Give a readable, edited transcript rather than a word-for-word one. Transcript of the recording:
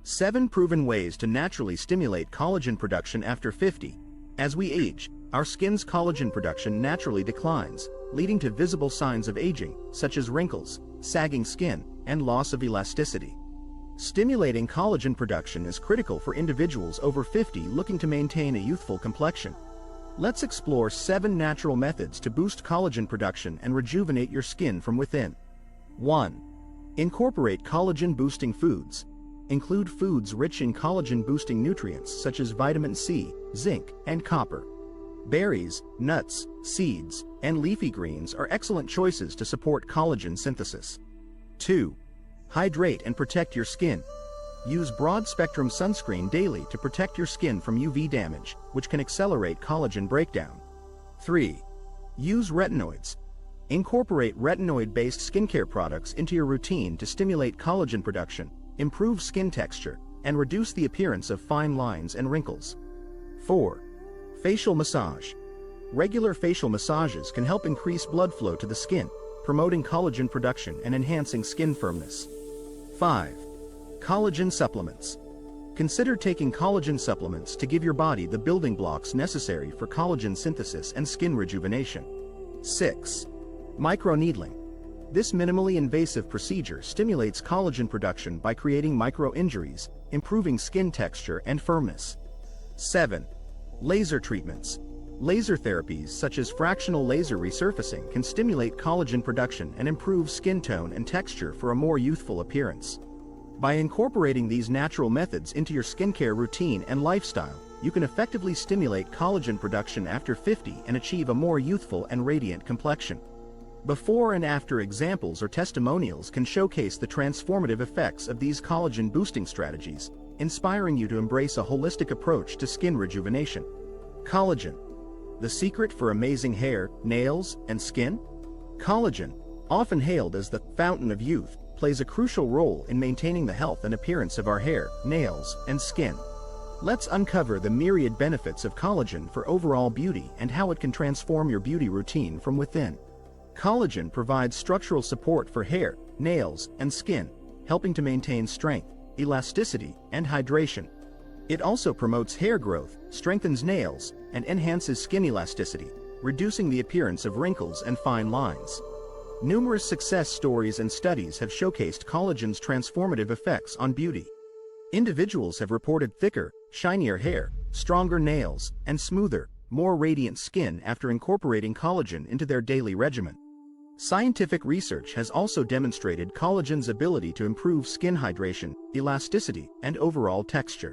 7 proven ways to naturally stimulate collagen production after 50. As we age, our skin's collagen production naturally declines, leading to visible signs of aging, such as wrinkles, sagging skin, and loss of elasticity. Stimulating collagen production is critical for individuals over 50 looking to maintain a youthful complexion. Let's explore 7 natural methods to boost collagen production and rejuvenate your skin from within. 1. Incorporate collagen-boosting foods. Include foods rich in collagen-boosting nutrients such as vitamin C, zinc, and copper. Berries, nuts, seeds, and leafy greens are excellent choices to support collagen synthesis. 2. Hydrate and protect your skin. Use broad-spectrum sunscreen daily to protect your skin from UV damage, which can accelerate collagen breakdown. 3. Use retinoids. Incorporate retinoid-based skincare products into your routine to stimulate collagen production, improve skin texture, and reduce the appearance of fine lines and wrinkles. 4. Facial massage. Regular facial massages can help increase blood flow to the skin, promoting collagen production and enhancing skin firmness. 5. Collagen supplements. Consider taking collagen supplements to give your body the building blocks necessary for collagen synthesis and skin rejuvenation. 6. Microneedling. This minimally invasive procedure stimulates collagen production by creating micro-injuries, improving skin texture and firmness. 7. Laser treatments. Laser therapies such as fractional laser resurfacing can stimulate collagen production and improve skin tone and texture for a more youthful appearance. By incorporating these natural methods into your skincare routine and lifestyle, you can effectively stimulate collagen production after 50 and achieve a more youthful and radiant complexion. Before and after examples or testimonials can showcase the transformative effects of these collagen-boosting strategies, inspiring you to embrace a holistic approach to skin rejuvenation. Collagen. The secret for amazing hair, nails, and skin? Collagen, often hailed as the fountain of youth, plays a crucial role in maintaining the health and appearance of our hair, nails, and skin. Let's uncover the myriad benefits of collagen for overall beauty and how it can transform your beauty routine from within. Collagen provides structural support for hair, nails, and skin, helping to maintain strength, elasticity, and hydration. It also promotes hair growth, strengthens nails, and enhances skin elasticity, reducing the appearance of wrinkles and fine lines. Numerous success stories and studies have showcased collagen's transformative effects on beauty. Individuals have reported thicker, shinier hair, stronger nails, and smoother, more radiant skin after incorporating collagen into their daily regimen. Scientific research has also demonstrated collagen's ability to improve skin hydration, elasticity, and overall texture.